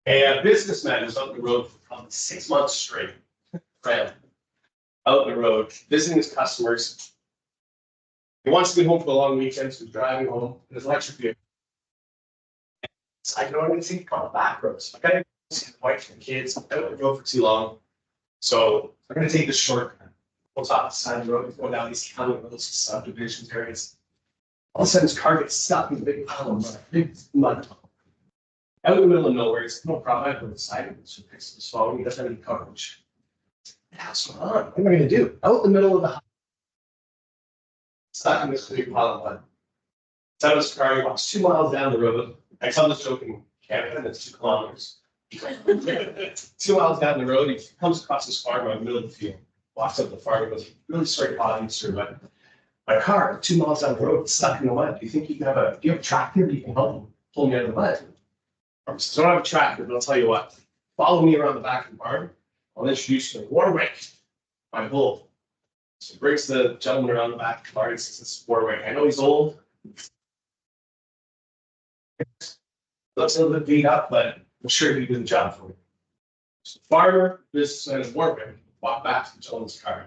A businessman was out on the road for probably 6 months straight, out on the road, visiting his customers. He wants to get home for the long weekend, so he's driving home in his electric vehicle. So I know I'm going to take on the back roads. I gotta see the wife and kids. I don't want to go for too long. So I'm going to take this shortcut. Goes off the side of the road, go down these county roads, subdivisions, areas. All of a sudden, his car gets stuck in a big pile of mud, big mud. Out in the middle of nowhere, it's no problem. I put the side of it, so fix this phone. He doesn't have any coverage. What's going on? What am I going to do? Out in the middle of the house, stuck in this big pile of mud. He's out of his car, he walks 2 miles down the road. I tell this joke in Canada, and it's 2 kilometers. 2 miles down the road, he comes across this farm in the middle of the field. Walks up the farm and goes, really sorry to bother you, sir, but my car, 2 miles down the road, stuck in the mud. Do you think you can have a tractor that you can help me pull me out of the mud? So I don't have a tractor, but I'll tell you what. Follow me around the back of the barn. I'll introduce you to Warwick, my bull. So he brings the gentleman around the back of the barn and says, this is Warwick. I know he's old. Looks a little bit beat up, but I'm sure he did the job for me. So farmer, businessman, and Warwick walk back to the gentleman's car.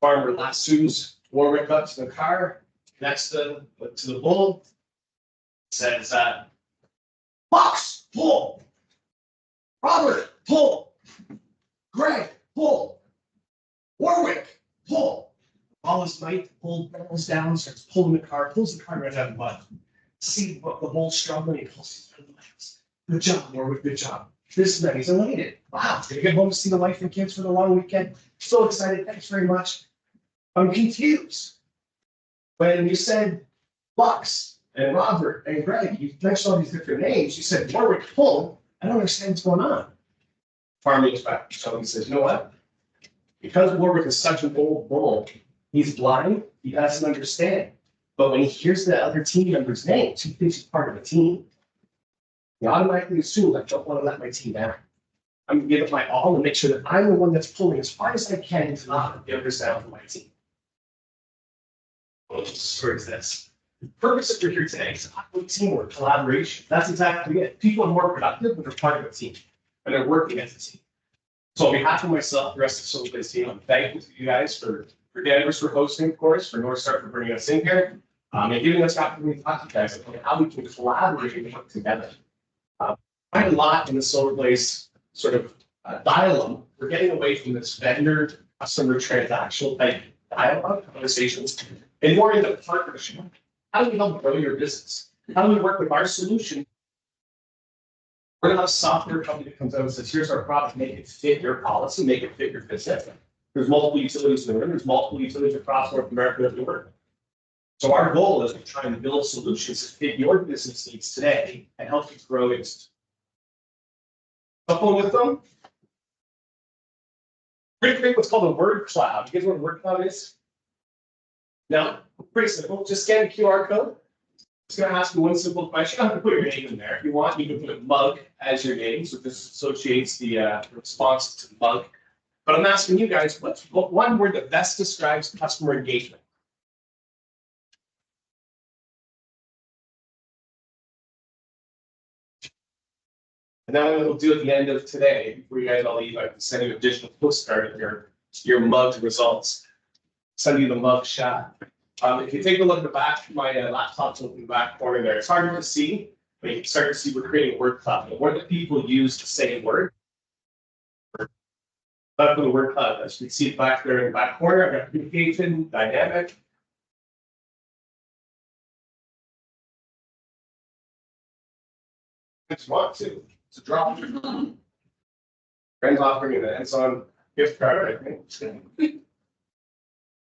Farmer lassos Warwick up to the car, connects to the bull, says, Fox, pull. Robert, pull. Greg, pull. Warwick, pull. All his might, the bull barrels down, starts pulling the car, pulls the car right out of the mud. See what the bull's struggling, he pulls his legs. Good job, Warwick, good job. This man, he's elated. Wow, gonna get home to see the wife and kids for the long weekend. So excited, thanks very much. I'm confused. When you said Fox and Robert and Greg, you mentioned all these different names. You said Warwick, pull. I don't understand what's going on. Farmer looks back. So he says, you know what? Because Warwick is such an old bull, he's blind, he doesn't understand. But when he hears the other team members' names, he thinks he's part of a team. He automatically assumes I don't want to let my team down. I'm going to give it my all and make sure that I'm the one that's pulling as far as I can to not let the others down for my team. What story is this? The purpose of you're here today is teamwork, collaboration. That's exactly it. People are more productive when they're part of a team and they're working as a team. So on behalf of myself, the rest of the SilverBlaze team, I'm thankful to you guys for Denver's for hosting, of course, for North Star for bringing us in here, and giving us the opportunity to talk to you guys about how we can collaborate and work together. I find a lot in the SilverBlaze sort of dialogue. We're getting away from this vendor customer transactional type dialogue conversations and more into partnership. How do we help grow your business? How do we work with our solution? We're gonna have a software company that comes out and says, here's our product, make it fit your policy, make it fit your business. There's multiple utilities in the room, there's multiple utilities across North America that we work with. So our goal is to try and build solutions that fit your business needs today and help you grow it. Couple with them. Create what's called a word cloud. You guys know what a word cloud is? Now, pretty simple. Just scan the QR code. It's going to ask you one simple question. You don't have to put your name in there. If you want, you can put mug as your name, so this associates the response to mug. But I'm asking you guys, what's one word that best describes customer engagement? And then what we'll do at the end of today, before you guys all leave, I can send you a digital postcard of your mug results. Send you the mug shot. If you take a look at the back, my laptop's in the back corner there. It's hard to see, but you can start to see we're creating a word cloud. The word that people use to say a word. That's what the word cloud is. You can see it back there in the back corner. I've got communication, dynamic. I just want to. It's a drop. Friends offering an Amazon gift card, I think.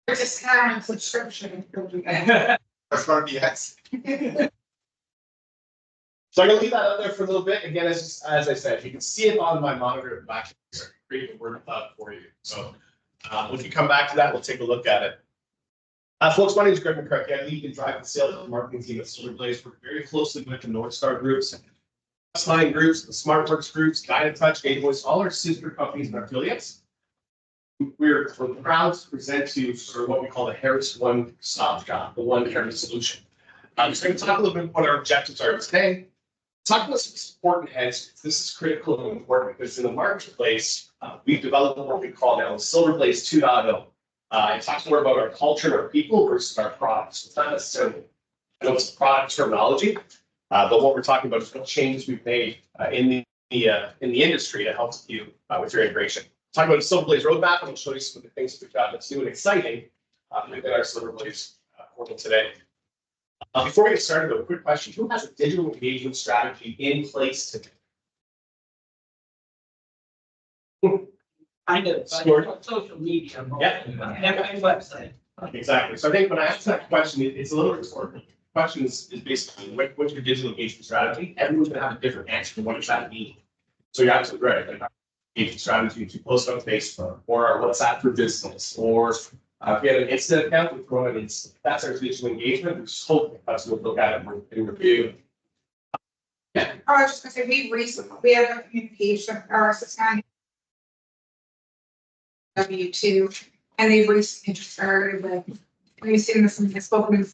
There's a Skyrim subscription. That's going to be yes. So I'm going to leave that out there for a little bit. Again, as I said, you can see it on my monitor in the back. Create a word cloud for you. So if you come back to that, we'll take a look at it. Folks, my name is Greg McCarthy. I lead and drive the sales and marketing team at SilverBlaze. Work very closely with the North Star groups, S9 groups, the SmartWorks groups, Guided Touch, Gateway, all our sister companies and affiliates. We're proud to present to you sort of what we call the Harris One Stop Shop, the One Harris Solution. So I'm going to talk a little bit about what our objectives are today. talk about some support and heads. This is critical and important because in the marketplace, we've developed what we call now SilverBlaze 2.0. It talks more about our culture and our people versus our products. It's not necessarily, I know it's product terminology, but what we're talking about is what changes we've made in the industry to help you with your integration. Talk about the SilverBlaze roadmap, and I'll show you some of the things that we've got that's new and exciting within our SilverBlaze portal today. Before we get started, though, a quick question: who has a digital engagement strategy in place today? I do. Social media. Yeah. And website. Exactly. So I think when I ask that question, it's a little rhetorical. The question is basically what's your digital engagement strategy? Everyone's going to have a different answer to what does that mean. So you're absolutely right. Like our engagement strategy to post on Facebook or our WhatsApp for business, or if we have an Insta account, we throw it in. That's our digital engagement. We just hope the customer will look at it and review. Yeah. I was just gonna say, we have a communication, or assistant W2, and they've recently just started with, we've seen this in the spoken.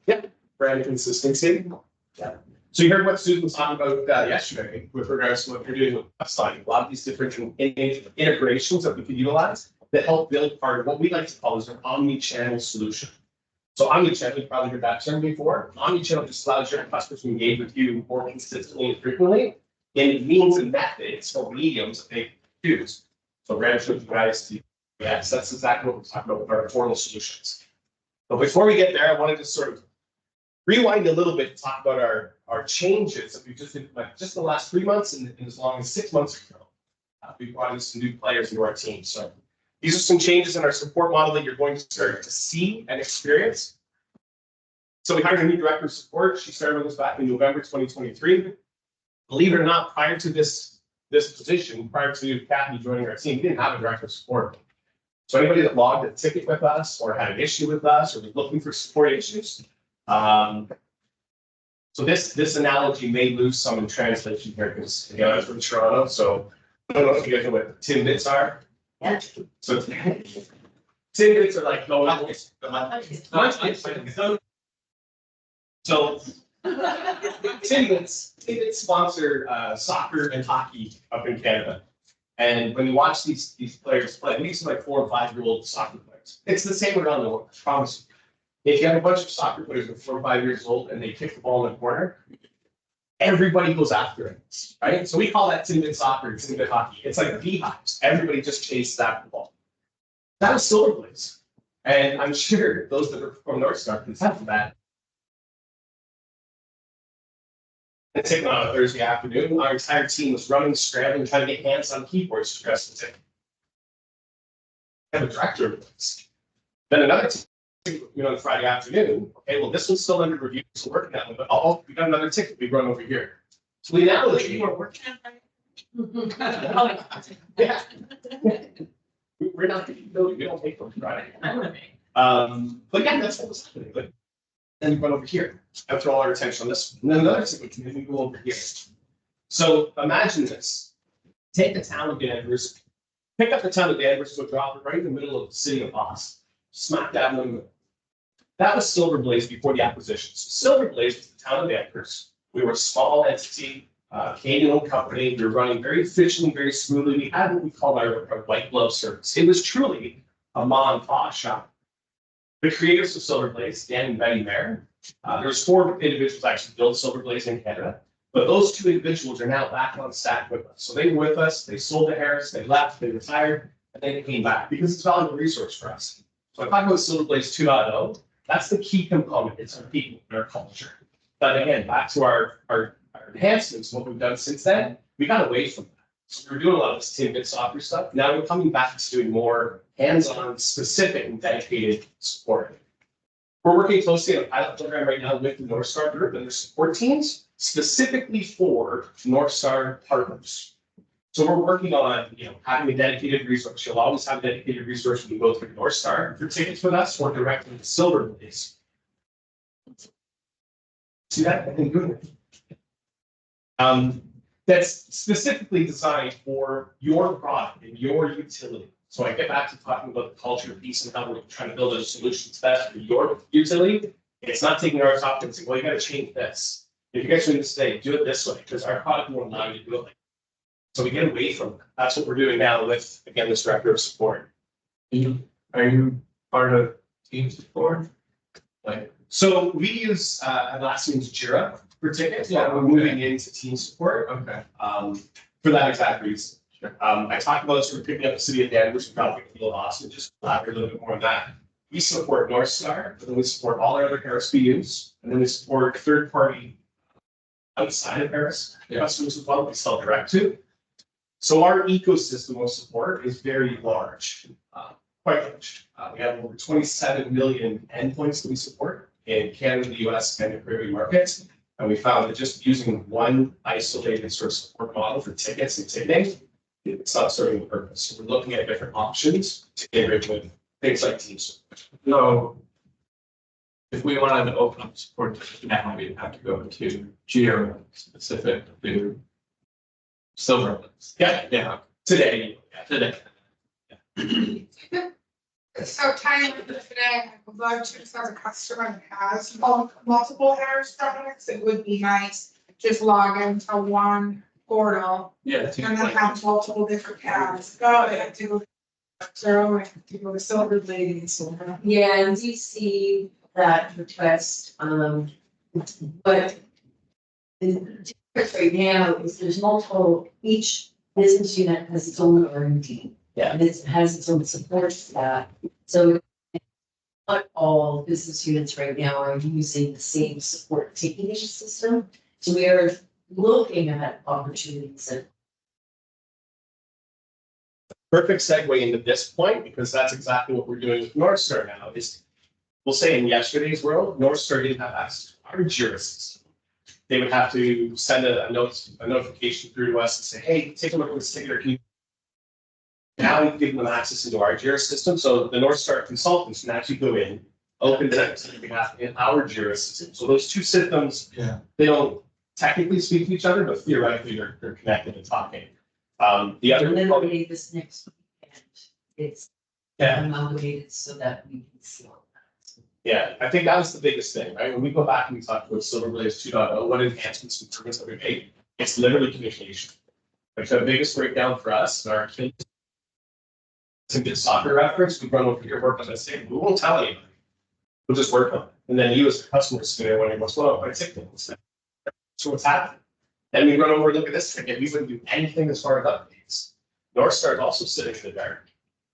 Yeah, brand consistency. Yeah. So you heard what Susan was talking about yesterday with regards to what you're doing with website. A lot of these different integrations that we can utilize that help build part of what we like to call is an omni-channel solution. So omni-channel, you've probably heard that term before. Omni-channel just allows your customers to engage with you more consistently and frequently in means and methods or mediums that they choose. So Brad showed you guys yes, that's exactly what we're talking about with our portal solutions. But before we get there, I wanted to sort of rewind a little bit to talk about our changes that we've just implemented just in the last 3 months and as long as 6 months ago. We brought in some new players into our team. So these are some changes in our support model that you're going to start to see and experience. So we hired a new director of support. She started with us back in November 2023. Believe it or not, prior to this position, prior to Kathy joining our team, we didn't have a director of support. So anybody that logged a ticket with us or had an issue with us or was looking for support issues, so this analogy may lose some in translation here because again, I'm from Toronto, so I don't know if you guys know what Timbits are. Yeah. So Timbits are like going up. So Timbits sponsor soccer and hockey up in Canada. And when you watch these players play, these are like 4 or 5-year-old soccer players. It's the same around the world, I promise you. If you have a bunch of soccer players that are 4 or 5 years old and they kick the ball in the corner, everybody goes after it, right? So we call that Timbit soccer, Timbit hockey. It's like beehives. Everybody just chases after the ball. That was SilverBlaze. And I'm sure those that are from North Star can tell that. And taking on a Thursday afternoon, our entire team was running, scrambling, trying to get hands on keyboards to press the ticket. I have a director of this. Then another team, on Friday afternoon. Okay, well, this one's still under review, so working on it. But oh, we got another ticket we run over here. So the analogy. You were working on Yeah. We're not we don't take them Friday. But yeah, that's what was happening. But then we run over here after all our attention on this one. And then another ticket, and then we go over here. So imagine this. Take the town of Danvers, pick up the town of Danvers, so drop it right in the middle of the city of Boston. Smack dab in the middle. That was SilverBlaze before the acquisition. So SilverBlaze was the town of Danvers. We were a small entity, Canadian-owned company. We were running very efficiently, very smoothly. We had what we called our white glove service. It was truly a mom and pop shop. The creators of SilverBlaze, Dan and Betty Mayer, there's 4 individuals actually built SilverBlaze in Canada, but those 2 individuals are now back on staff with us. So they were with us, they sold to Harris, they left, they retired, and then they came back because it's a valuable resource for us. So I talk about SilverBlaze 2.0, that's the key component. It's our people and our culture. But again, back to our enhancements, what we've done since then, we got away from that. So we were doing a lot of this Timbit soccer stuff. Now we're coming back to doing more hands-on, specific, and dedicated support. We're working closely on a pilot program right now with the North Star Group and their support teams, specifically for North Star partners. So we're working on, having a dedicated resource. You'll always have a dedicated resource when you go through North Star for tickets with us or directly to SilverBlaze. See that? I think good. That's specifically designed for your product and your utility. So I get back to talking about the culture piece and how we're trying to build a solution that's best for your utility. It's not taking our topic and saying, well, you gotta change this. If you guys are doing this today, do it this way, because our product won't allow you to do it like. So we get away from that. That's what we're doing now with, again, this director of support. Are you part of team support? Like, So we use Atlassian's Jira for tickets, Yeah, but we're okay. moving into team support okay. for that exact reason. I talked about sort of picking up the city of Denver, so probably a little Austin, just elaborate a little bit more on that. We support North Star, but then we support all our other RSPUs, and then we support third party outside of Paris customers as well, we sell direct to. So our ecosystem of support is very large, quite large. We have over 27 million endpoints that we support in Canada, the US, and the Caribbean markets. And we found that just using one isolated sort of support model for tickets and ticketing, it's not serving the purpose. So we're looking at different options to integrate with things like Teams. So if we wanted to open up support now, we'd have to go to Jira specific to SilverBlaze. Yeah, today. Today. So tying into today, I would love to, as a customer that has multiple Harris products, it would be nice, just log into one portal Yeah. and then have multiple different tabs. Oh, I have to go to Zero, I have to go to SilverBlaze and Silver. Yeah, and we see that request, but the difference right now is there's multiple, each business unit has its own R&D. Yeah. And it has its own support staff, so not all business units right now are using the same support ticketing system. So we are looking at opportunities and Perfect segue into this point, because that's exactly what we're doing with North Star now, is we'll say in yesterday's world, North Star didn't have access to our Jira system. They would have to send a notification through to us and say, hey, take a look at this ticket, or can you. Now we've given them access into our Jira system, so the North Star consultants can actually go in, open tickets on behalf in our Jira system. So those two systems, they don't technically speak to each other, but theoretically they're connected and talking. The other. eliminate this next weekend. It's Yeah. amalgamated so that we can see all that. Yeah, I think that was the biggest thing, right? When we go back and we talk about SilverBlaze 2.0, what enhancements and improvements that we made, it's literally communication. Like the biggest breakdown for us, our kids. To get soccer reference, we run over your work on that same, we won't tell anybody. We'll just work on it. And then you as a customer is there wondering what's going on, I take things. So what's happening? Then we run over and look at this ticket, we wouldn't do anything as far as updates. North Star is also sitting in the dark.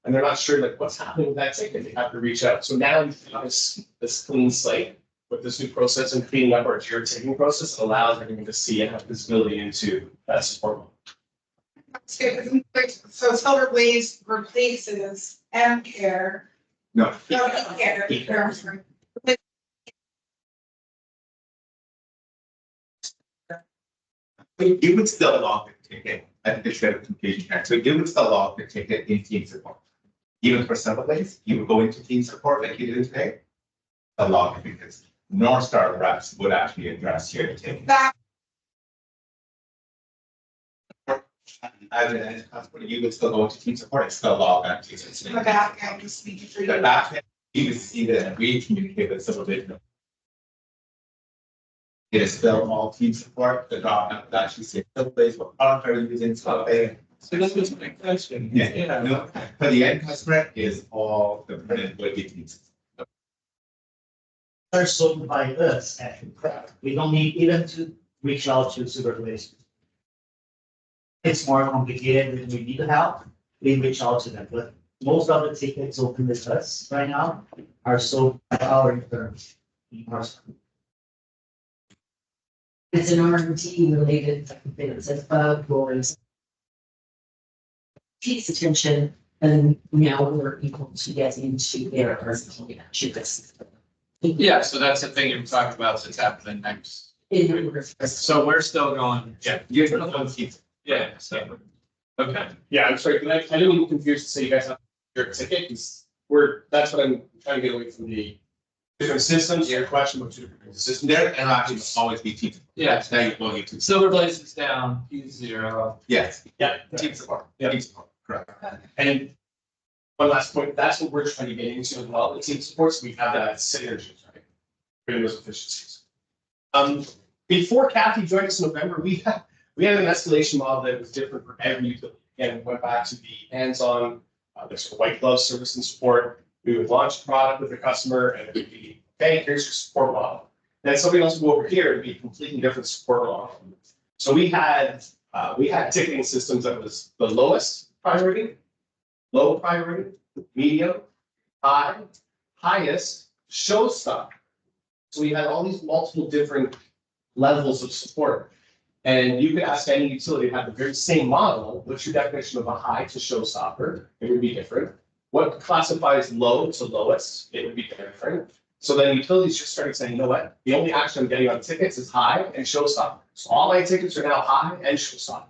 And they're not sure like what's happening with that ticket, they have to reach out. So now we have this clean slate with this new process and cleaning up our Jira taking process, it allows everyone to see and have visibility into that support. So SilverBlaze replaces M-Care. No. No, E-Care, I'm sorry. You would still log the ticket, I think it's better communication here, so you would still log the ticket in team support. Even for SilverBlaze, you would go into team support like you did today. The log it because North Star reps would actually address your ticket. That, As a customer, you would still go into team support, it's still log that ticket. the back end is speaking for The you. back end, you would see that we communicate with SilverBlaze. It is still all team support, the document that actually says SilverBlaze, what product are you using, so they. So this was my question. Yeah, no, for the end customer is all the printed would be team support. Are sold by us actually. We don't need even to reach out to SilverBlaze. It's more complicated when we need help, we reach out to them, but most of the tickets open with us right now are sold by our interns. It's an R&D related thing, it says bug wars. Pays attention, and now we're equal to get into their R&D achievements. Yeah, so that's the thing you're talking about that's happening next. So we're still going, Yeah, you're gonna go team. yeah, so, okay. Yeah, I'm sorry, but I didn't get confused to say you guys have your ticket, because that's what I'm trying to get away from the different systems, your question about two different systems. Their interaction will always be team. Yeah, Now you're going into. SilverBlaze is down, P0. Yes. Yeah, Team support. Yeah. Team support, correct. and one last point, that's what we're trying to get into as well, the team supports, we have that synergy, right? Bring those efficiencies. Before Kathy joined us in November, we had an escalation model that was different for every utility. Again, we went back to the hands-on, the sort of white glove service and support. We would launch a product with the customer and it would be, okay, here's your support model. Then somebody else would go over here, it'd be a completely different support model. So we had ticketing systems that was the lowest priority, low priority, medium, high, highest, showstopper. So we had all these multiple different levels of support. And you could ask any utility to have the very same model, what's your definition of a high to showstopper? It would be different. What classifies low to lowest? It would be different. So then utilities just started saying, you know what? The only action I'm getting on tickets is high and showstopper. So all my tickets are now high and showstopper.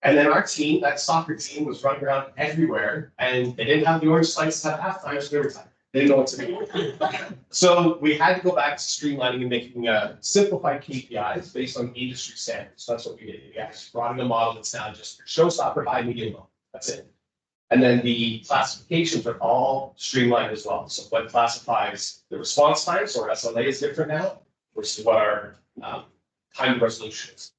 And then our team, that soccer team, was running around everywhere and they didn't have the orange slices at halftime, so every time. They didn't know what to do. So we had to go back to streamlining and making simplified KPIs based on industry standards. So that's what we did. We actually brought in a model that's now just showstopper, high, medium, low. That's it. And then the classifications are all streamlined as well. So what classifies the response time, so our SLA is different now versus what our time to resolution is.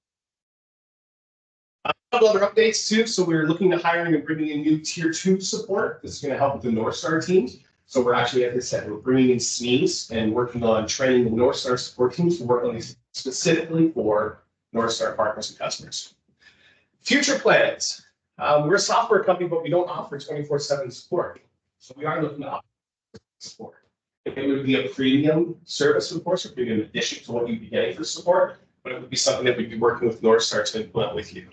A couple other updates too. So we're looking to hiring and bringing in new tier 2 support. This is going to help with the North Star teams. So we're actually, as I said, we're bringing in SMEs and working on training the North Star support teams to work on these specifically for North Star partners and customers. Future plans. We're a software company, but we don't offer 24/7 support. So we are looking to offer support. It would be a premium service, of course, or premium addition to what you'd be getting for support, but it would be something that we'd be working with North Star to implement with you.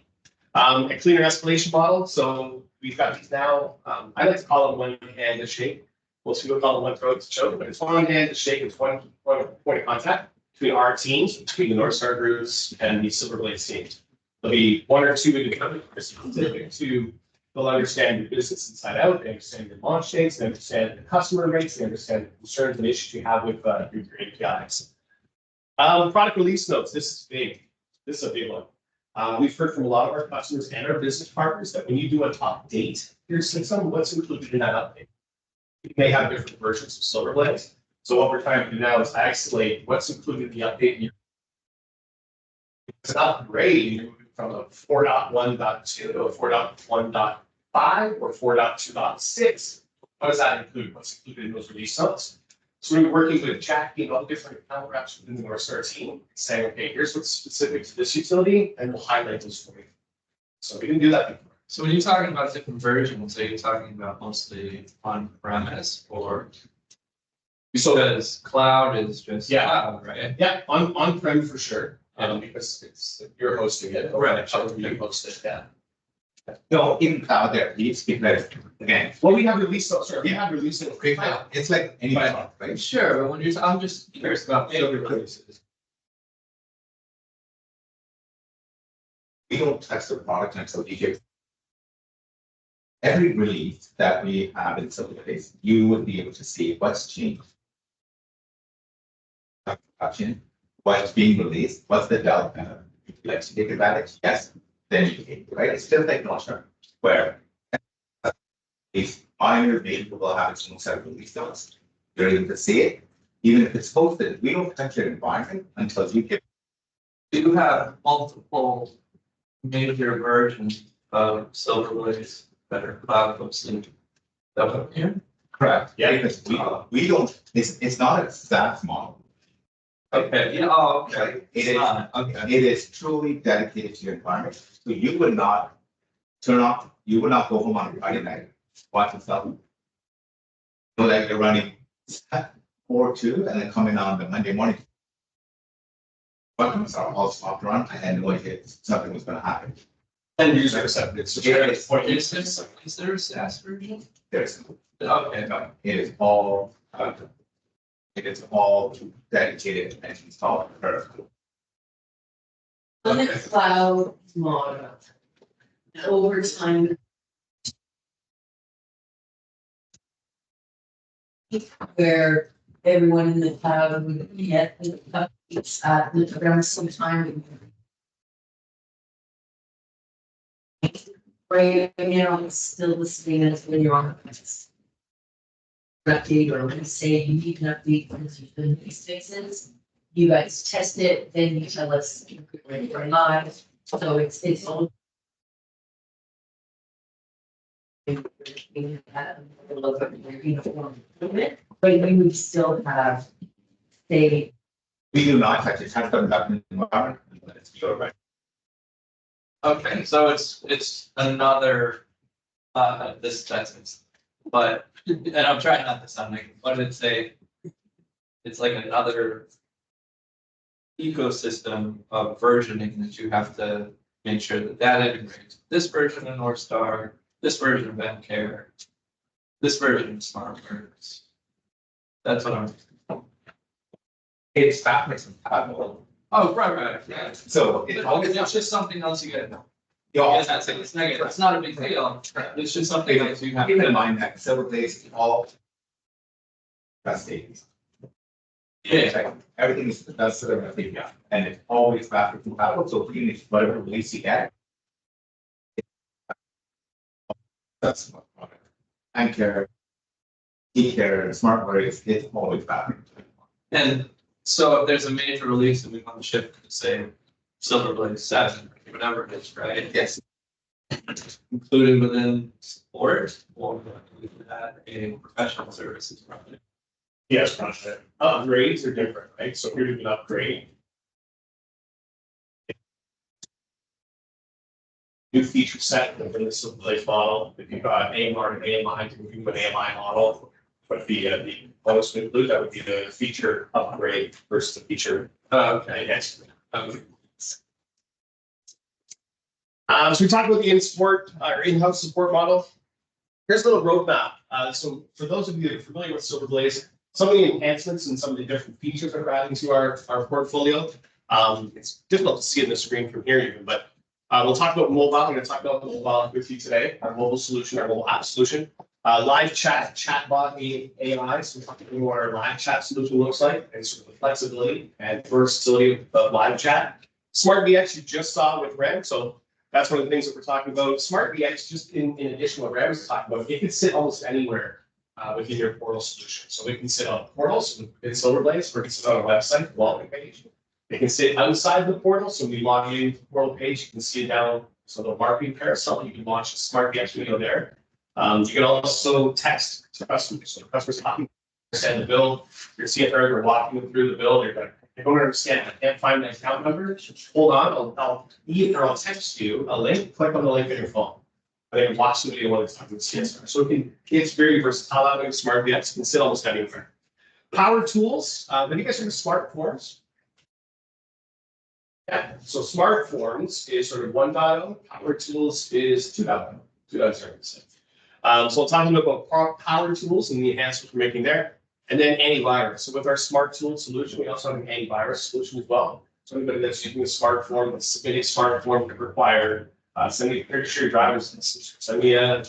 A cleaner escalation model. So we've got these now. I like to call it one hand to shake. Most people call it one throat to choke, but it's one hand to shake. It's one point of contact between our teams, between the North Star groups and the SilverBlaze teams. There'll be one or two independent specific to they'll understand your business inside out. They understand your launch dates. They understand the customer rates. They understand the concerns and issues you have with your APIs. Product release notes. This is big. This is a big one. We've heard from a lot of our customers and our business partners that when you do an update to your system, what's included in that update? You may have different versions of SilverBlaze. So what we're trying to do now is isolate what's included in the update. In your it's an upgrade from a 4.1.2 to a 4.1.5 or 4.2.6. What does that include? What's included in those release notes? So we're working with Jackie and all the different account reps within the North Star team, saying, okay, here's what's specific to this utility, and we'll highlight those for you. So we didn't do that before. So when you're talking about different versions, are you talking about mostly on-premise or? Because cloud is just cloud, right? Yeah, on-prem for sure, because it's you're hosting it. Right. You host it, yeah. No, in cloud there, we speak like, again, Well, we have released those, we have released it. it's like any product, right? Sure, but when you're, I'm just curious about the releases. We don't touch the product until we get every release that we have in SilverBlaze, you would be able to see what's changed. Touching, what's being released, what's the delta, let's take advantage, yes, then you can, right? It's just like North Star, where if minor data will have its own set of release notes, you're able to see it, even if it's posted, we don't touch your environment until you get. You have multiple major versions of SilverBlaze that are cloud hosted. Here. Correct. Yeah, because we don't, it's not a SaaS model. Okay, yeah, oh, okay. Right? Okay. It is truly dedicated to your environment. So you would not turn off, you would not go home on a Friday night, watch yourself. Know that you're running 4.2 and then coming on the Monday morning. Buttons are all stopped run. I had no idea something was going to happen. And user acceptance. Is there a SaaS version? There's Okay. no, it is all dedicated and installed. On the cloud model, over time. Where everyone in the cloud would get the updates at around some time. Right now, it's still the same as when you're on the fence. Update, or when you say you need an update because you've been these fixes, you guys test it, then you tell us you're ready or not. So it's all. We have a little bit more uniform improvement, but we would still have, say, We do not touch it, has done that in the environment, but it's pure, right? Okay, so it's another, this sentence, but, and I'm trying not to sound like, but it's like another ecosystem of versioning that you have to make sure that that integrates. This version of North Star, this version of MCare, this version of SmartWorks. That's what I'm. It's backwards compatible. Oh, right, yeah. So it's always, It's just something else you gotta know. you Yeah, also that's it, it's negative, it's not a big deal, it's just something else you have. keep in mind that SilverBlaze is all. Best days. Yeah, Everything is that's sort of a yeah, and it's always backwards compatible, so even if whatever release you get. That's what. Anchor. E-care, SmartWorks, it's always backwards. and so if there's a major release and we want to ship, say, SilverBlaze 7, whatever it is, right? Yes, Included within support or add a professional services project. Yes, project. Upgrades are different, right? So if you're doing an upgrade. New feature set within the SilverBlaze model. If you've got AMR and AMI, to do an AMI model. Would be the components to include, that would be the feature upgrade versus the feature. Okay, Yes. okay. So we talked about the in-house support model. Here's a little roadmap. So for those of you that are familiar with SilverBlaze, some of the enhancements and some of the different features that we're adding to our portfolio. It's difficult to see in the screen from here even, but we'll talk about mobile. I'm going to talk about mobile with you today, our mobile solution, our mobile app solution. Live chat, chatbot, AI. So we're talking about what our live chat solution looks like and sort of the flexibility and versatility of live chat. Smart VX you just saw with Rem. So that's one of the things that we're talking about. Smart VX, just in addition to what Rem was talking about, it can sit almost anywhere within your portal solution. So it can sit on portals in SilverBlaze, or it can sit on a website, login page. It can sit outside the portal. So when you log into the portal page, you can see it down. So the marketing carousel, you can launch a Smart VX video there. You can also text to customers. So the customer's talking, understand the bill. You're seeing her, we're walking them through the bill. They're like, I don't understand. I can't find my account number. Hold on, I'll text you a link. Click on the link on your phone. And then watch the video while it's talking to CSR. So it's very versatile. Having Smart VX can sit almost anywhere. Power tools. Have you guys heard of smart forms? Yeah. So smart forms is sort of 1.0. Power tools is 2.0. 2.0. So we'll talk a little bit about power tools and the enhancements we're making there. And then antivirus. So with our smart tool solution, we also have an antivirus solution as well. So anybody that's using a smart form, that's submitting a smart form could require send me a picture of your driver's license, send me a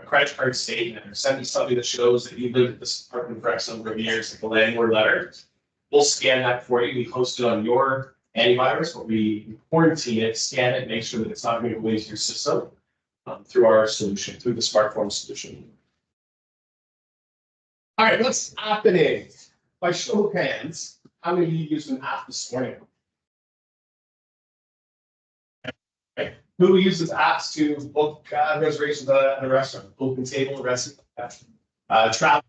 credit card statement, or send me something that shows that you lived at this apartment for X number of years, like a landlord letter. We'll scan that for you. We host it on your antivirus, but we quarantine it, scan it, make sure that it's not going to go into your system. Through our solution, through the smartphone solution. All right, what's happening? By show of hands, how many of you used an app this morning? Okay. Who uses apps to book reservations at a restaurant, open table, restaurant, travel,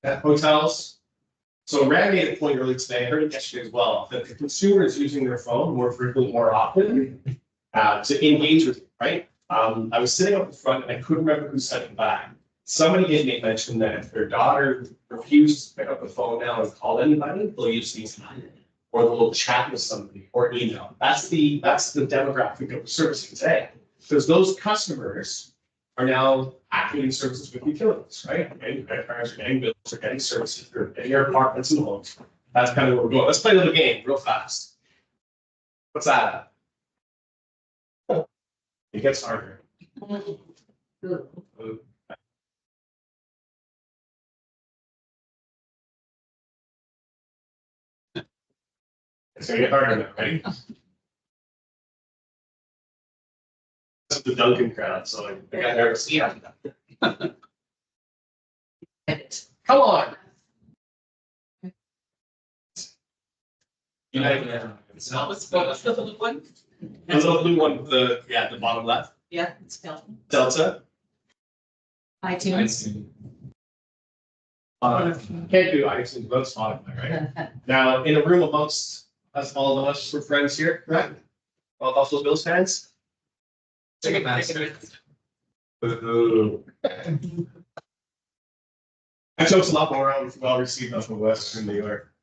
hotels? So Rand made a point earlier today, I heard it yesterday as well, that the consumer is using their phone more frequently, more often to engage with you, right? I was sitting up in front and I couldn't remember who sent it back. Somebody did make mention that if their daughter refused to pick up the phone now and call anybody, they'll use these, or they'll chat with somebody or email. That's the demographic that we're servicing today. Because those customers are now activating services with utilities, right? Getting credit cards, or getting bills, or getting services, or getting your apartments and homes. That's kind of where we're going. Let's play a little game real fast. What's that? It gets harder. It's gonna get harder now, ready? the Duncan crowd, so I got nervous. Yeah. Come on. It's not, what's the little one? The little blue one, the bottom left, Yeah, it's built. Delta. iTunes. Can't do iTunes, but Spotify, right? Now, in a room amongst us, all of us, we're friends here, correct? All Buffalo Bills fans? Ticketmaster. Boo. That joke's a lot more well received up in Western New York.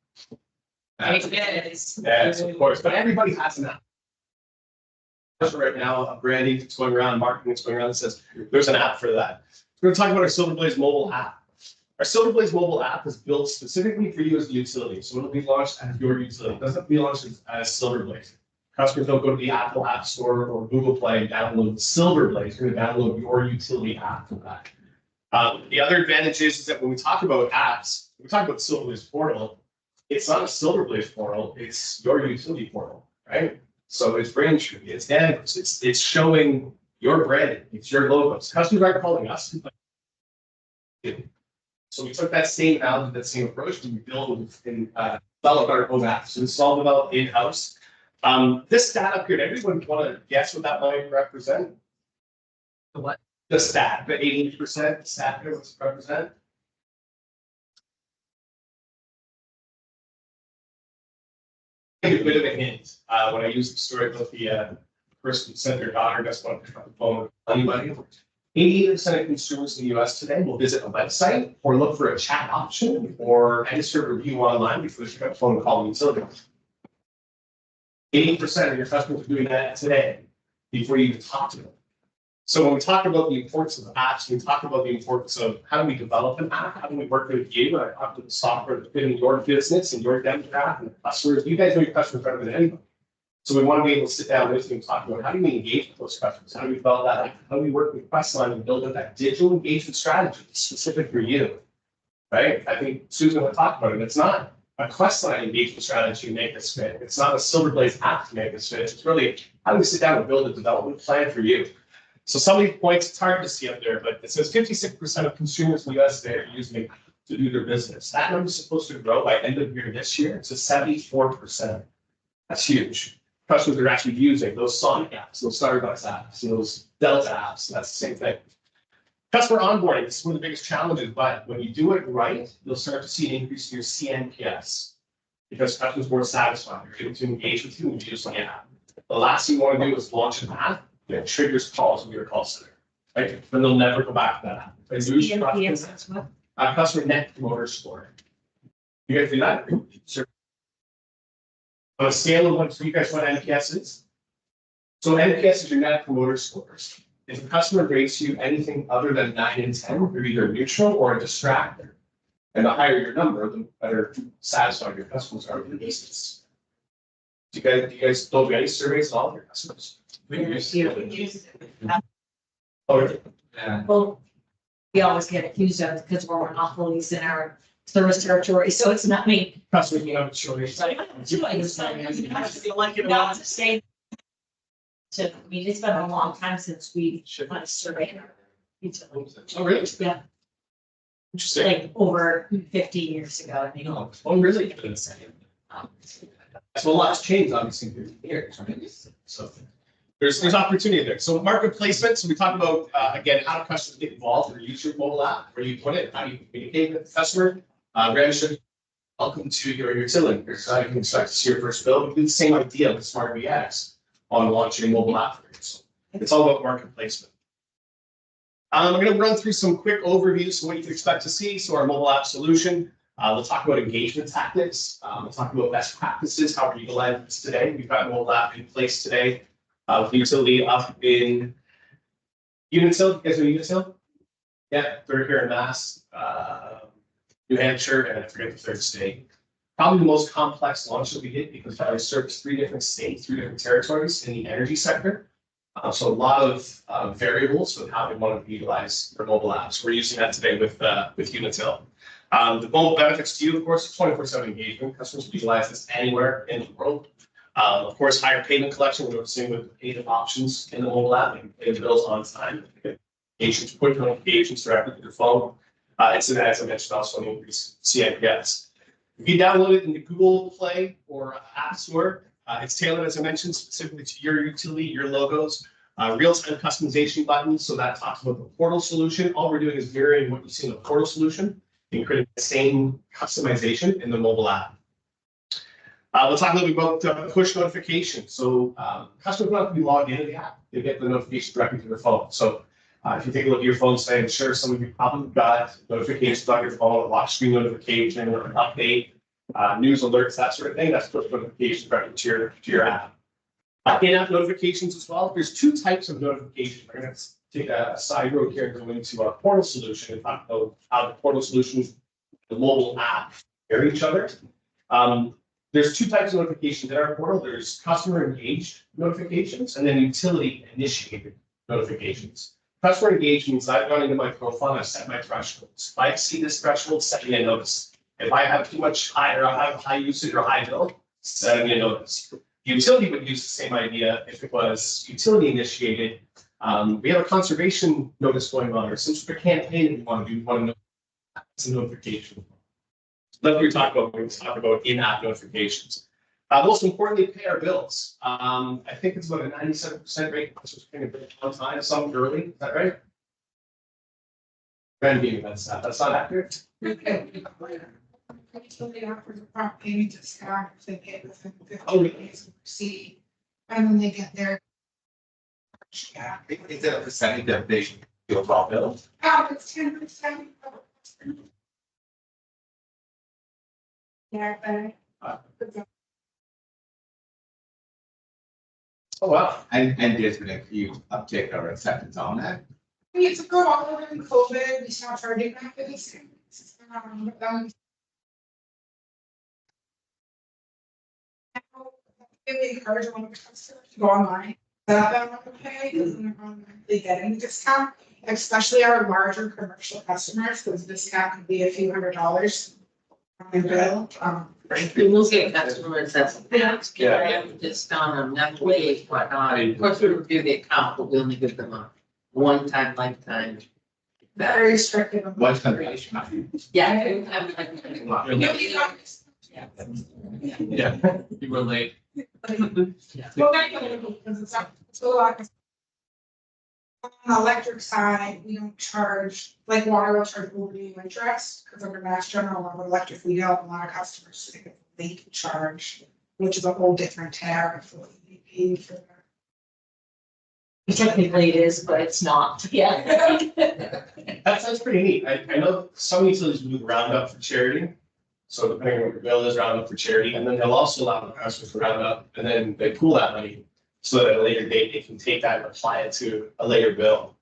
Yes. Yes, of course, but everybody has an app. Right now, a branding that's going around, marketing that's going around that says there's an app for that. We're going to talk about our SilverBlaze mobile app. Our SilverBlaze mobile app is built specifically for you as the utility, so it'll be launched as your utility. It doesn't be launched as SilverBlaze. Customers don't go to the Apple App Store or Google Play and download SilverBlaze. You're going to download your utility app for that. The other advantage is that when we talk about apps, we talk about SilverBlaze portal. It's not a SilverBlaze portal; it's your utility portal, right? So it's brand true. It's Danvers. It's showing your brand. It's your logos. Customers aren't calling us. So we took that same value, that same approach, and we built and developed our own app. So it's all developed in-house. This stat up here, everyone want to guess what that might represent? The what? The stat, the 80% stat here, what's it represent? A bit of a hint. When I use the story about the person who sent their daughter, just want to pick up the phone with anybody. 88% of consumers in the US today will visit a website or look for a chat option or register a review online before they pick up the phone and call the utility. 80% of your customers are doing that today before you even talk to them. So when we talk about the importance of apps, we talk about the importance of how do we develop an app, how do we work with you, and I talk to the software that fit in your business and your demographic and the customers. You guys know your customers better than anybody. So we want to be able to sit down with you and talk about how do we engage with those customers? How do we develop that app? How do we work with Questline and build out that digital engagement strategy specific for you? Right? I think Susan will talk about it. It's not a Questline engagement strategy to make this fit. It's not a SilverBlaze app to make this fit. It's really how do we sit down and build a development plan for you? So some of these points, it's hard to see up there, but it says 56% of consumers in the US today are using it to do their business. That number is supposed to grow by end of year this year to 74%. That's huge. Customers are actually using those Sonic apps, those Starbucks apps, those Delta apps. That's the same thing. Customer onboarding, this is one of the biggest challenges, but when you do it right, you'll start to see an increase in your CNPS because customers are more satisfied. You're able to engage with you and use the app. The last thing you want to do is launch an app that triggers calls from your call center, right? Then they'll never go back to that app. They lose trust. Customer net promoter score. You guys do that? Sure. On a scale of 1 to you guys, what NPS is? So NPS is your net promoter scores. If a customer rates you anything other than 9 and 10, you're either neutral or a distractor. And the higher your number, the better satisfied your customers are with your business. Do you guys don't do any surveys at all of your customers? Oh, really? Yeah. Well, we always get accused of because we're monopolies in our service territory, so it's not me. Customers, you have a choice. Not to say. I mean, it's been a long time since we done a survey. Oh, really? Yeah, Interesting. like over 50 years ago, I think. Oh, really? So a lot's changed, obviously, in 50 years, right? So there's opportunity there. So market placement, so we talk about, again, how do customers get involved or use your mobile app? Where do you put it? How do you communicate with the customer? Register. Welcome to your utility. You're excited to expect to see your first bill. We do the same idea with Smart VX on launching a mobile app for you. So it's all about market placement. I'm going to run through some quick overviews of what you can expect to see. So our mobile app solution, we'll talk about engagement tactics. We'll talk about best practices, how we're utilizing this today. We've got a mobile app in place today with the utility up in Unitil. You guys know Unitil? Yeah, they're here in Mass, New Hampshire, and I forget the third state. Probably the most complex launch that we did because I service 3 different states, 3 different territories in the energy sector. So a lot of variables with how they want to utilize their mobile apps. We're using that today with Unitil. The mobile benefits to you, of course, 24/7 engagement. Customers can utilize this anywhere in the world. Of course, higher payment collection, we're noticing with payment options in the mobile app, and pay the bills on time. Notifications, push notifications directly to your phone. It's an, as I mentioned, also an increase CIPS. If you download it in the Google Play or App Store, it's tailored, as I mentioned, specifically to your utility, your logos, real-time customization buttons. So that talks about the portal solution. All we're doing is mirroring what you see in the portal solution and creating the same customization in the mobile app. We'll talk a little bit about push notifications. So customers don't have to be logged into the app. They get the notification directly to their phone. So if you take a look at your phone today, I'm sure some of you probably got notifications on your phone, a lock screen notification or an update, news alerts, that sort of thing. That's push notifications directly to your app. In-app notifications as well. There's two types of notifications. We're going to take a side road here and go into our portal solution and talk about how the portal solutions, the mobile app, share each other. There's two types of notifications in our portal. There's customer engaged notifications and then utility initiated notifications. Customer engaged means I've gone into my profile and I've set my thresholds. If I see this threshold, send me a notice. If I have too much high or I have high usage or high bill, send me a notice. Utility would use the same idea if it was utility initiated. We have a conservation notice going on, or some sort of campaign we want to do, we want to know it's a notification. That's what we talk about when we talk about in-app notifications. Most importantly, pay our bills. I think it's about a 97% rate, which is paying a bill on time, some early. Is that right? That's not accurate. Utility offers a prompt payment discount if they pay within Oh, 15 days of receipt, and then they get their. Yeah. Is there a percentage of the overall bill? It's 10%. Yeah, but. Oh, wow. And there's been a huge uptick or acceptance on that. We had to go all over in COVID, we stopped charging them for this. Really encourage one of the customers to go online, set up on pay, because they're automatically getting the discount, especially our larger commercial customers, because the discount could be a few $100s on their bill. We will get customers that's asking discount on Netflix, whatnot. Of course, we review the account, but we only give them a one-time lifetime. Very restrictive. What's the Yeah. Yeah, you were late. Well, because it's a lot. On the electric side, we don't charge, like water will charge overdue interest, because under Mass General, on electric, we don't, a lot of customers think they can charge, which is a whole different tariff. What we pay for that. Technically it is, but it's not. Yeah. That's pretty neat. I know some utilities do Roundup for charity. So depending on what your bill is, Roundup for charity, and then they'll also allow the customers to Roundup, and then they pool that money so that at a later date, they can take that and apply it to a later bill.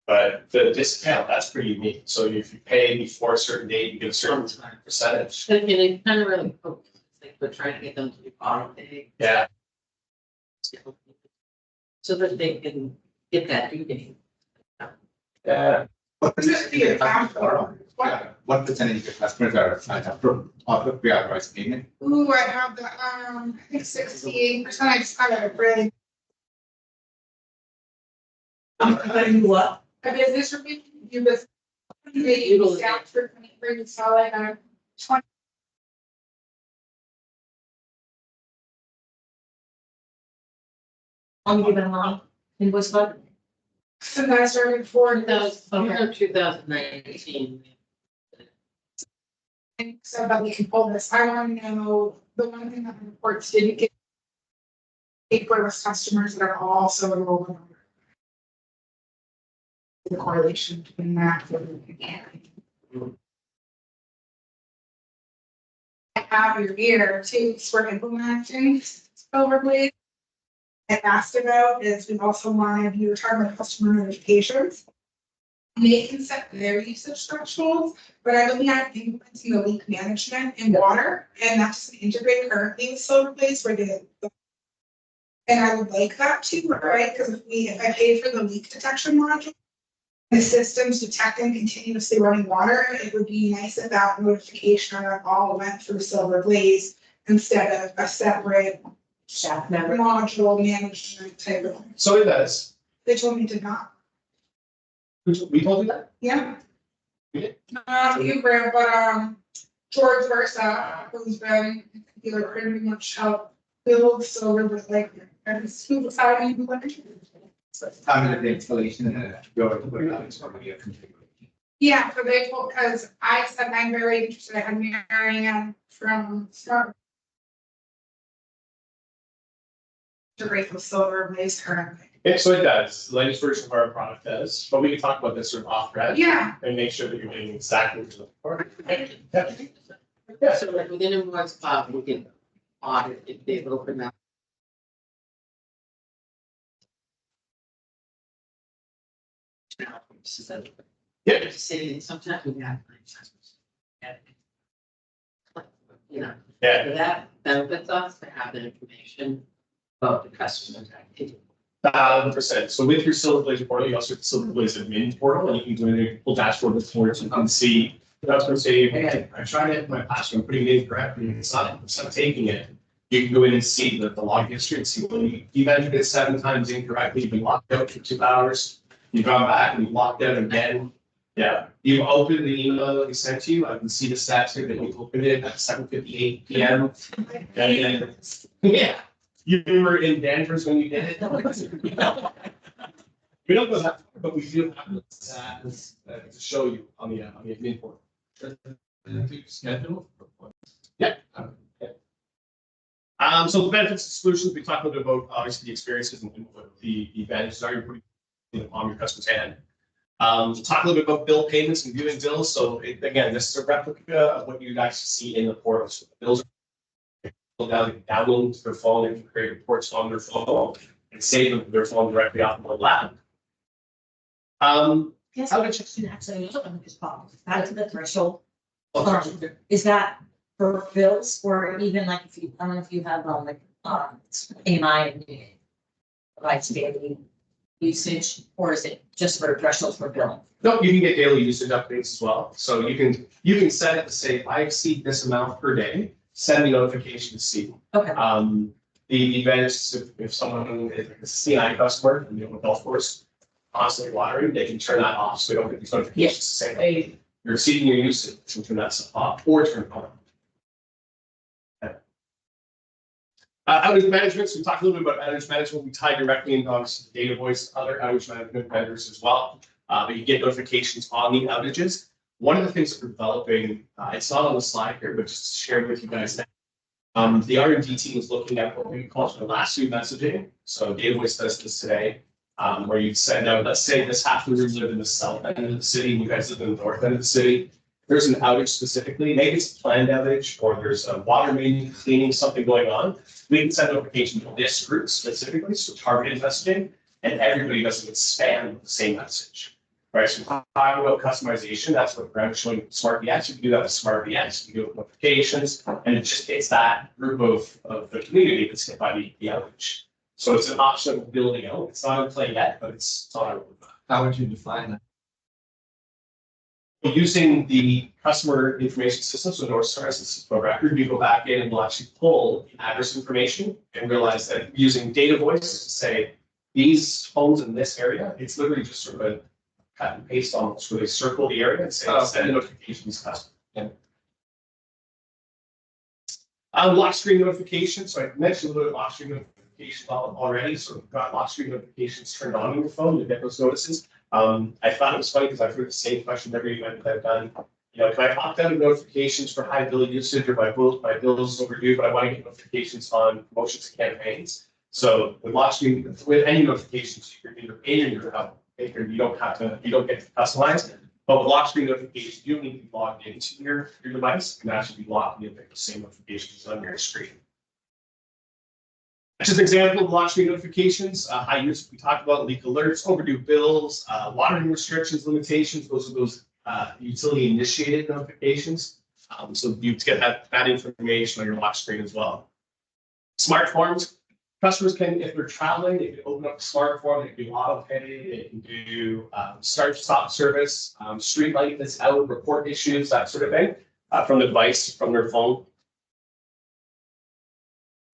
But the discount, that's pretty unique. So if you pay before a certain date, you get a certain percentage. And they kind of really, we're trying to get them to be auto pay. Yeah. So that they can get that due date. Yeah. What Just the account for. what percentage of your customers are signed up for pre-authorized payment? Ooh, I have the, I think 68%, I just got a really. What? A business review, do this. They use staff for 23, so like, 20. Ungiven line in Wisconsin. So I started for those, 2019. so that we can pull this, I want to know, the one thing that the reports didn't get. Paperless customers that are also enrolled in. The correlation between that and the. I have your year too, we're implementing SilverBlaze. I asked about is we also wanted, you were talking about customer notifications. They can set their usage thresholds, but I'm looking at implementing the leak management in water, and that's integrated currently with SilverBlaze where they. And I would like that too, right? Because if I pay for the leak detection module. The system's detecting continuously running water, it would be nice if that notification all went through SilverBlaze instead of a separate staff member. module management type of, So it does. they told me to not, We told you that? yeah. Yeah. You grab, but, George Versa, who's been, pretty much helped build Silver with like, and he was having. Time of the installation and go to put it out, it's already a configuration. Yeah, so they told, because I said I'm very interested in Marianne from Smart. To rate with SilverBlaze currently. Yeah, so it does. The latest version of our product does, but we can talk about this sort of off thread. Yeah, And make sure that you're getting exactly what you're looking for. Yeah. So like within a month's spot, we can audit if they've opened up. Yeah. Say sometimes we have. You know, Yeah. so that benefits us to have that information about the customer's activity. 1,000%. So with your SilverBlaze portal, you also have the SilverBlaze admin portal, and you can go in a full dashboard with forms and you can see. I was going to say, hey, I tried it, my password, I'm putting it in correctly, and it's not taking it. You can go in and see the log history and see when you've entered it 7 times incorrectly, you've been locked out for 2 hours. You've gone back and you've locked out again. Yeah, you've opened the email that we sent to you. I can see the stats here that you opened it at 7:58 p.m. And yeah, you were in Danvers when you did it. We don't go that far, but we do have the stats to show you on the admin portal. Schedule. Yeah. So the benefits and solutions, we talked a little bit about obviously the experiences and what the advantages are you're putting in the palm of your customer's hand. Talk a little bit about bill payments and viewing bills. So again, this is a replica of what you guys see in the portal. So the bills are download to their phone and can create reports on their phone and save them to their phone directly off the lab. Yes, How I did just actually, just pop, back to the threshold. Is that for bills or even like if you, I don't know if you have AMI and rights daily usage, or is it just for thresholds for billing? No, you can get daily usage updates as well. So you can set it to say, if I exceed this amount per day, send me notification to see. Okay. The advantage is if someone is a CNI customer and you have a golf course constantly watering, they can turn that off so they don't get these notifications to say, hey, you're exceeding your usage, so turn that off or turn it on. Outage management, so we talked a little bit about outage management. We tie directly into obviously the data voice, other outage management vendors as well. But you get notifications on the outages. One of the things that we're developing, it's not on the slide here, but just sharing with you guys now. The R&D team is looking at what we call the last week messaging. So data voice does this today, where you send out, let's say this half of you live in the south end of the city and you guys live in the north end of the city. There's an outage specifically, maybe it's a planned outage or there's a water main cleaning, something going on. We can send notification to this group specifically, so targeted messaging, and everybody doesn't get spam with the same message. Right, so talking about customization, that's what Brad was showing Smart VX. You can do that with Smart VX, you can do it with notifications, and it just gets that group of the community that's hit by the outage. So it's an option of building out. It's not in play yet, but it's on our roadmap. How would you define that? Using the customer information system, so North Star as a system of record, you go back in and we'll actually pull the address information and realize that using data voice to say these homes in this area, it's literally just sort of a cut and paste almost where they circle the area and say send notifications customer. Yeah. Lock screen notifications. So I mentioned a little bit of lock screen notifications already. So we've got lock screen notifications turned on your phone to get those notices. I thought it was funny because I've heard the same question every event that I've done. You know, can I opt out of notifications for high bill usage or my bills overdue, but I want to get notifications on promotions and campaigns? So with lock screen, with any notifications, you're either in or you're out. You don't get to customize. But with lock screen notifications, you don't need to be logged into your device. You can actually be logged in the same notifications on your screen. Just an example of lock screen notifications, high use, we talked about leak alerts, overdue bills, watering restrictions, limitations, those are those utility initiated notifications. So you get that information on your lock screen as well. Smart forms, customers can, if they're traveling, they can open up a smart form, they can do auto pay, they can do start stop service, street light that's out, report issues, that sort of thing, from the device, from their phone.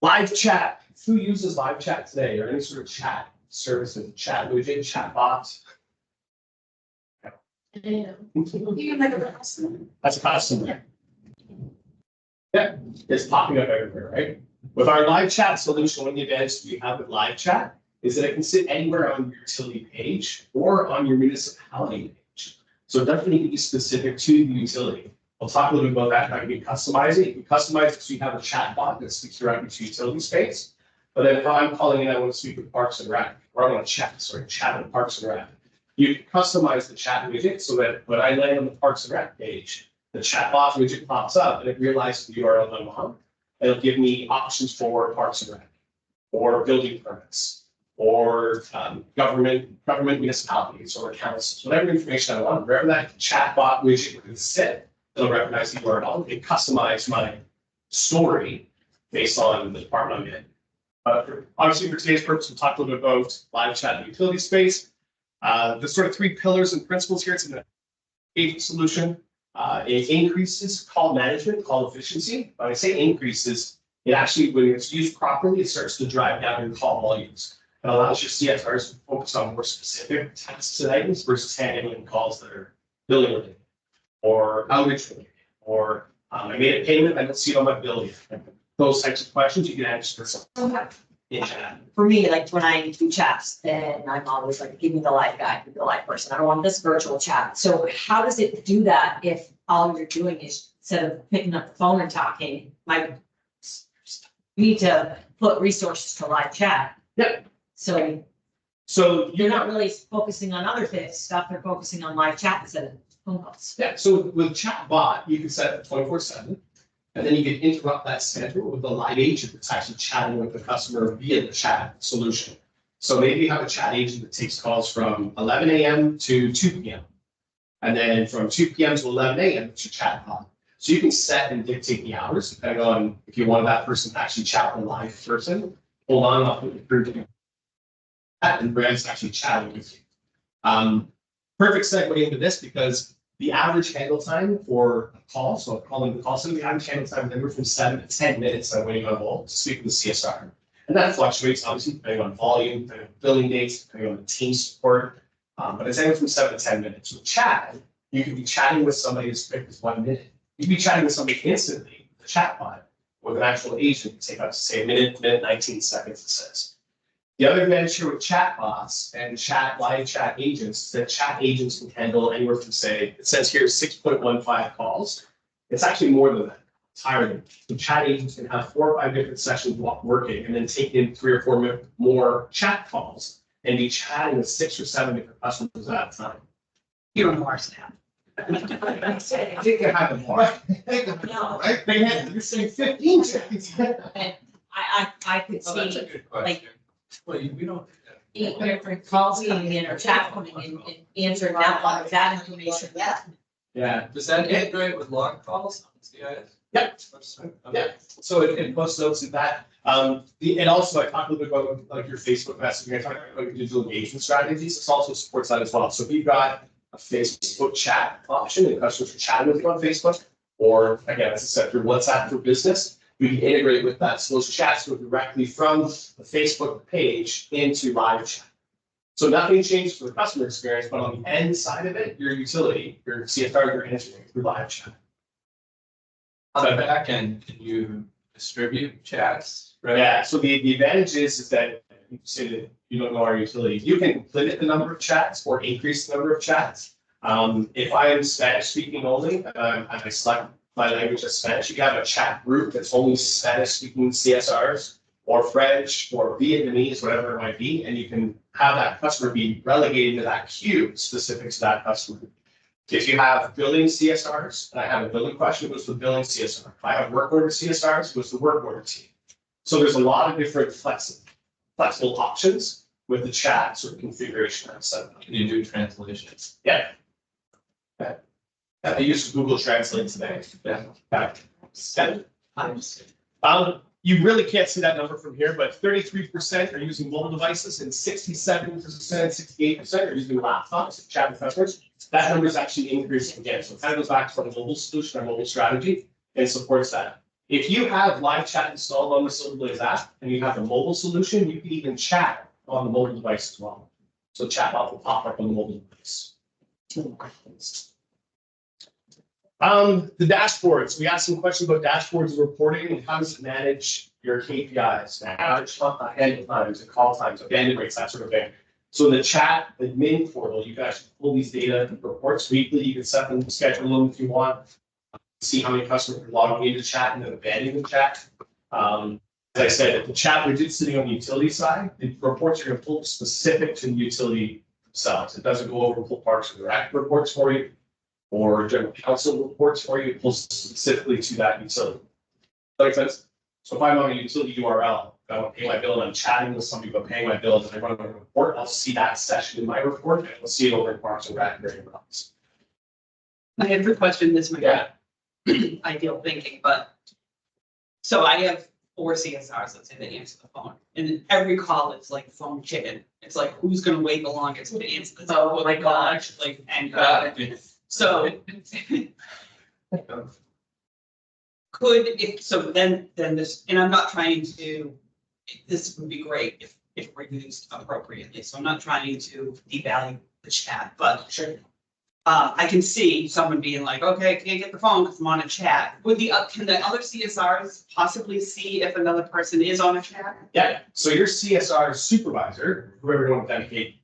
Live chat. who uses live chat today or any sort of chat services, chat widget, chat box? Even like a customer. That's a customer. Yeah, it's popping up everywhere, right? With our live chat solution, one of the advantages we have with live chat is that it can sit anywhere on your utility page or on your municipality page. So it doesn't need to be specific to the utility. We'll talk a little bit about that, how you can customize it. You can customize it so you have a chat bot that speaks directly to utility space. But then if I'm calling in, I want to speak with Parks and Rec, or I want to chat with Parks and Rec. You can customize the chat widget so that when I land on the Parks and Rec page, the chat bot widget pops up and it realizes the URL I'm on. It'll give me options for Parks and Rec, or building permits, or government municipalities or councils, whatever information I want, wherever that chat bot widget would sit, it'll recognize the URL. It customize my story based on the department I'm in. Obviously, for today's purpose, we'll talk a little bit about live chat and utility space. The sort of 3 pillars and principles here. It's an agent solution. It increases call management, call efficiency. When I say increases, it actually, when it's used properly, it starts to drive down your call volumes. It allows your CSRs to focus on more specific tasks and items versus handling calls that are billing related or outage related, or I made a payment, I don't see it on my bill yet. Those types of questions you can answer in chat. For me, like when I do chats, then I'm always like, give me the live guy, the live person. I don't want this virtual chat. So how does it do that if all you're doing is instead of picking up the phone and talking, you need to put resources to live chat? Yep. So you're not really focusing on other things, stuff, they're focusing on live chat instead of phone calls. Yeah, so with chat bot, you can set it 24/7. And then you can interrupt that schedule with a live agent that's actually chatting with the customer via the chat solution. So maybe you have a chat agent that takes calls from 11 a.m. to 2 p.m. And then from 2 p.m. to 11 a.m. it's your chat bot. So you can set and dictate the hours depending on if you want that person to actually chat with a live person. Hold on, I'll put you through to and Brand's actually chatting with you. Perfect segue into this because the average handle time for a call, so calling the call center, the average handle time is anywhere from 7 to 10 minutes on waiting on hold to speak with the CSR. And that fluctuates obviously depending on volume, depending on billing dates, depending on the team support. But it's anywhere from 7 to 10 minutes. With chat, you could be chatting with somebody as quick as 1 minute. You could be chatting with somebody instantly, with a chat bot, with an actual agent, it take up to say a minute, 19 seconds, it says. The other advantage here with chat bots and live chat agents is that chat agents can handle anywhere from say, it says here 6.15 calls. It's actually more than that, it's higher than that. So chat agents can have 4 or 5 different sessions working and then take in 3 or 4 more chat calls and be chatting with 6 or 7 different customers at a time. You're more snap. I think they have them more. Right? They have, you're saying 15 seconds. And I could Oh, that's a see good question. Well, we don't. 8 different calls coming in or chat coming in and answering that information. Yeah. Does that integrate with log calls on CIS? Yep. Okay. Yeah. So it posts notes in that. And also I talked a little bit about like your Facebook messaging, I talked about your digital engagement strategies. This also supports that as well. So if you've got a Facebook chat option and customers are chatting with you on Facebook, or again, as I said, through WhatsApp for business, we can integrate with that. So those chats go directly from the Facebook page into live chat. So nothing changes for the customer experience, but on the end side of it, your utility, your CSR, you're answering through live chat. On the back end, can you distribute chats? Right? Yeah, so the advantage is that you say that you don't know our utility. You can limit the number of chats or increase the number of chats. If I am Spanish speaking only, and I select my language as Spanish, you can have a chat group that's only Spanish speaking CSRs or French or Vietnamese, whatever it might be, and you can have that customer be relegated to that queue specific to that customer. If you have billing CSRs, and I have a billing question, it goes to the billing CSR. If I have work order CSRs, it goes to the work order team. So there's a lot of different flexible options with the chat sort of configuration I've set up. Can you do translations? Yeah. I use Google Translate today. Yeah. You really can't see that number from here, but 33% are using mobile devices and 67%, 68% are using laptops to chat with customers. That number is actually increasing again. So it kind of goes back to the mobile solution, our mobile strategy, and supports that. If you have live chat installed on the SilverBlaze app and you have a mobile solution, you can even chat on the mobile device as well. So chat box will pop up on the mobile device. The dashboards, we asked some questions about dashboards and reporting and how does it manage your KPIs, average handle times, and call times, abandon rates, that sort of thing. So in the chat admin portal, you can actually pull these data reports weekly. You can set them, schedule them if you want. See how many customers are logging into chat and then abandoning the chat. As I said, if the chat widget's sitting on the utility side, the reports are going to pull specific to the utility themselves. It doesn't go over pull Parks and Rec reports for you or general counsel reports for you. It pulls specifically to that utility. That makes sense? So if I'm on a utility URL, I want to pay my bill and I'm chatting with somebody about paying my bill and I run a report, I'll see that session in my report and I'll see it over in Parks and Rec very well. I have a question, this might Yeah. be ideal thinking, but. So I have 4 CSRs, let's say, that answer the phone, and then every call it's like phone chicken. It's like, who's gonna wait the longest to answer this? Oh my gosh. Like, and, so. Could, if, so then this, and I'm not trying to, this would be great if we're used appropriately, so I'm not trying to devalue the chat, but. Sure. I can see someone being like, okay, I can't get the phone because I'm on a chat. Would can the other CSRs possibly see if another person is on a chat? Yeah, so your CSR supervisor, whoever you want to authenticate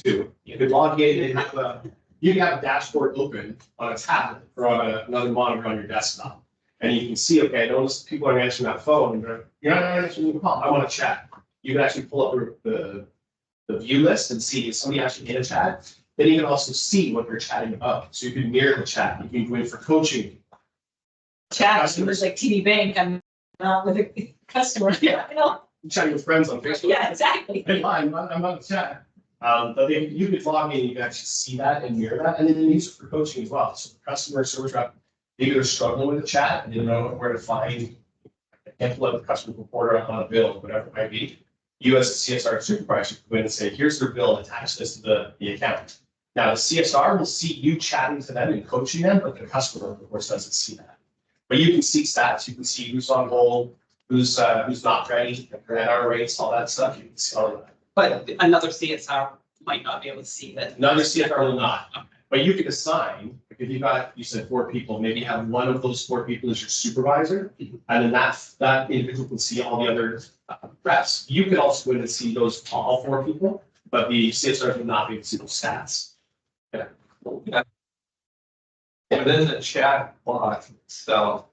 to, you could log in and you can have a dashboard open on a tablet or on another monitor on your desktop. And you can see, okay, I notice people are answering that phone, you're not answering the call, I want to chat. You can actually pull up the view list and see if somebody actually in a chat. Then you can also see what they're chatting about. So you can mirror the chat. You can go in for coaching. Chat, it was like TD Bank, I'm not with a customer, yeah, I know, Chatting with friends on Facebook. yeah, exactly. Hey, hi, I'm on the chat. But then you could log in, you can actually see that and mirror that, and then you use it for coaching as well. So the customer service rep, maybe they're struggling with the chat and they don't know where to find, can't pull up the customer reporter on a bill, whatever it might be. You as a CSR supervisor go in and say, here's their bill, attach this to the account. Now the CSR will see you chatting to them and coaching them, but the customer, of course, doesn't see that. But you can see stats, you can see who's on hold, who's not ready, grant our rates, all that stuff. You can see all of that. But another CSR might not be able to see that. Another CSR will not. But you can assign, if you said 4 people, maybe have one of those 4 people as your supervisor, and then that individual can see all the other reps. You could also go in and see those all 4 people, but the CSR will not be able to see those stats. Within the chat bot itself,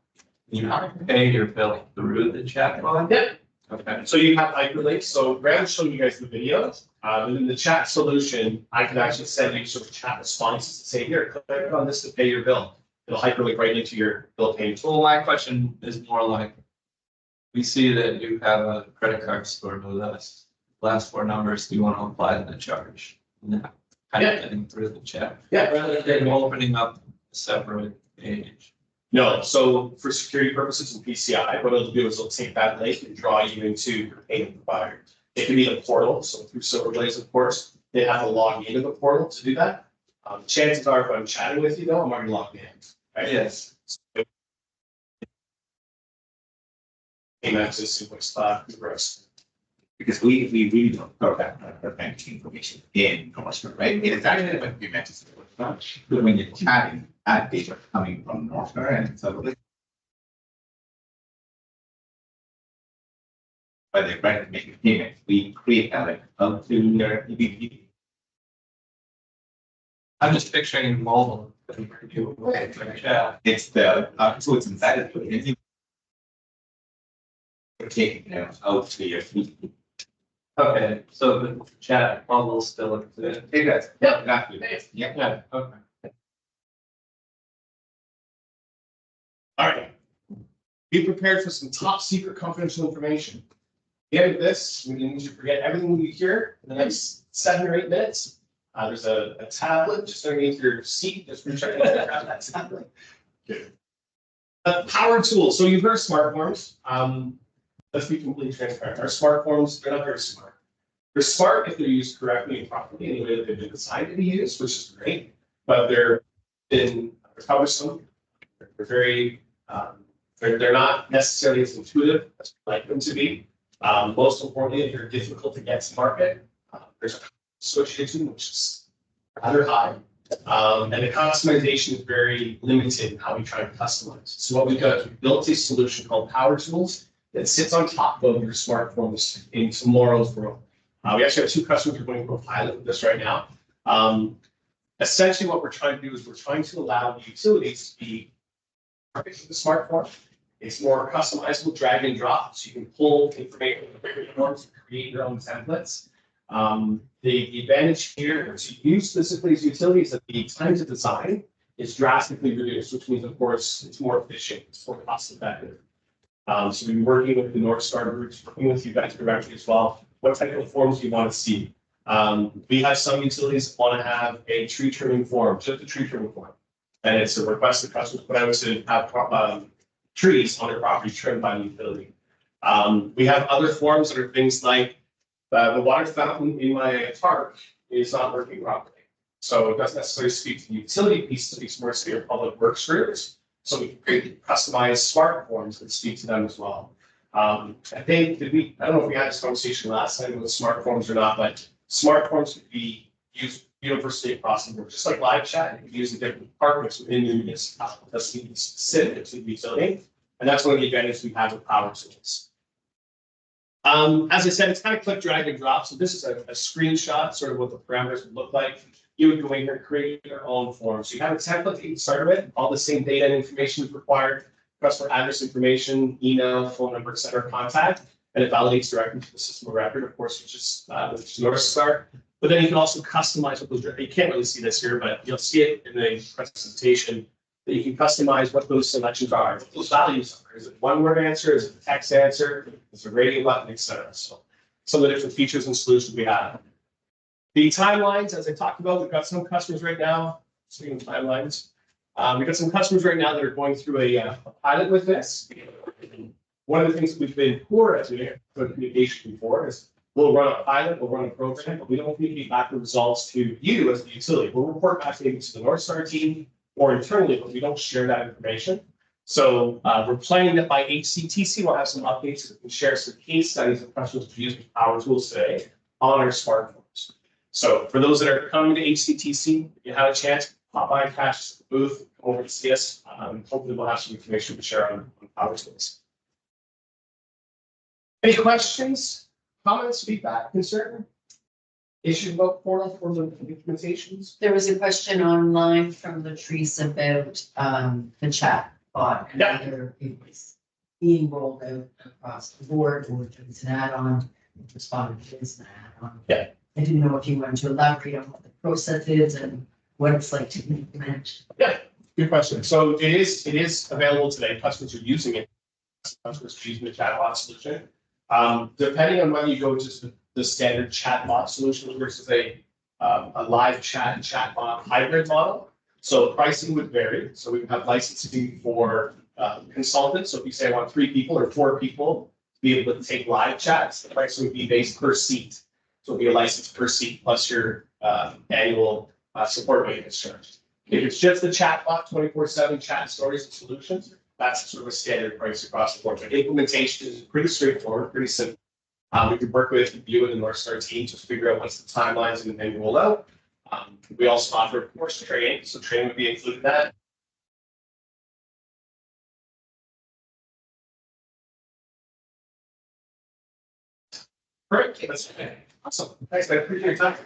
you pay your bill through the chat bot? Yep. Okay. So you have hyperlinks. So Rand's showing you guys the video. Within the chat solution, I can actually send you sort of chat responses to say, here, click on this to pay your bill. It'll hyperlink right into your bill paying tool. Well, my question is more like, we see that you have a credit card stored with us. Last 4 numbers, do you want to apply the charge? No. Kind of getting through the chat. Yeah. Rather than opening up a separate page. No, so for security purposes in PCI, what it'll do is it'll take that link and draw you into your payment provider. It can be the portal, so through SilverBlaze, of course, they have to log into the portal to do that. Chances are, if I'm chatting with you though, I'm already logged in, right? Yes. Payment system, gross. Because we really don't program our banking information in Northstar, right? It is actually what we meant to say. But when you're chatting, that data coming from Northstar and so. But they're trying to make a payment, we create a like up to your EBP. I'm just picturing mobile. Chat. It's the, so it's inside of it. And you taking it out to your EBP. Okay, so the chat bubble still exists. It does. Yep. Exactly. Yeah. Yeah, okay. All right. Be prepared for some top secret confidential information. The end of this, we need you to forget everything you hear in the next 7 or 8 minutes. There's a tablet just underneath your seat. Just for checking out that tablet. Good. Power tools. So you've heard of smart forms. Let's be completely transparent. Our smart forms, they're not very smart. They're smart if they're used correctly and properly in the way that they've been designed to be used, which is great. But they're cumbersome. They're very They're not necessarily as intuitive as we'd like them to be. Most importantly, they're difficult to get to market. There's a association which is rather high. And the customization is very limited in how we try to customize. So what we've done is we've built a solution called Power Tools that sits on top of your smartphones in tomorrow's world. We actually have 2 customers who are going through a pilot with this right now. Essentially, what we're trying to do is we're trying to allow the utilities to be with the smartphone. It's more customizable, drag and drop, so you can pull information from different forms and create your own templates. The advantage here to use specifically as utilities is that the time to design is drastically reduced, which means, of course, it's more efficient, it's more cost effective. So we've been working with the North Star groups, working with you guys directly as well. What type of forms do you want to see? We have some utilities that want to have a tree trimming form, just a tree trimming form. And it's a request that customers put out to have trees on their property trimmed by the utility. We have other forms that are things like the water fountain in my park is not working properly. So it doesn't necessarily speak to the utility piece, it speaks more to your public works groups. So we can create customized smart forms that speak to them as well. I think, I don't know if we had this conversation last time with smart forms or not, but smart forms could be used universally across the board, just like live chat. You can use in different departments within your municipality. It doesn't need to be specific to the utility. And that's one of the advantages we have with Power Tools. As I said, it's kind of click, drag, and drop. So this is a screenshot, sort of what the parameters would look like. You would go in here and create your own form. So you have a template that you can start with. All the same data and information is required. Customer address information, email, phone number, etc., contact, and it validates directly to the system of record, of course, which is North Star. But then you can also customize what those. You can't really see this here, but you'll see it in the presentation that you can customize what those selections are, what those values are. Is it one word answer? Is it a text answer? Is it a rating button, etc. So some of the different features and solutions we have. The timelines, as I talked about, we've got some customers right now. Speaking of timelines, we've got some customers right now that are going through a pilot with this. One of the things that we've been poor at doing communication before is we'll run a pilot, we'll run a program, but we don't communicate back the results to you as the utility. We'll report back maybe to the North Star team or internally, but we don't share that information. So we're planning that by HCTC, we'll have some updates that we can share some case studies of customers who use Power Tools today on our smartphones. So for those that are coming to HCTC, if you have a chance, pop by and catch the booth, come over to see us. Hopefully we'll have some information to share on Power Tools. Any questions, comments, feedback, concern? Issues about portal for the implementations? There was a question online from Latrice about the chat bot and Yeah. whether it was being rolled out across the board or if it's an add-on, responded to it's an add-on. Yeah. I didn't know if you wanted to elaborate on what the process is and what it's like to implement. Yeah, good question. So it is available today. Customers are using it. Customers are using the chatbot solution. Depending on whether you go to the standard chatbot solution versus a live chat and chatbot hybrid model. So pricing would vary. So we would have licensing for consultants. So if you say I want 3 people or 4 people to be able to take live chats, the price would be based per seat. So it'll be a license per seat plus your annual support maintenance charge. If it's just the chatbot, 24/7 chat stories and solutions, that's sort of a standard price across the board. But implementation is pretty straightforward, pretty simple. We can work with you and the North Star team to figure out what's the timelines and then roll out. We also offer, of course, training. So training would be included in that. Great, that's okay. Awesome. Thanks, man. Appreciate your time.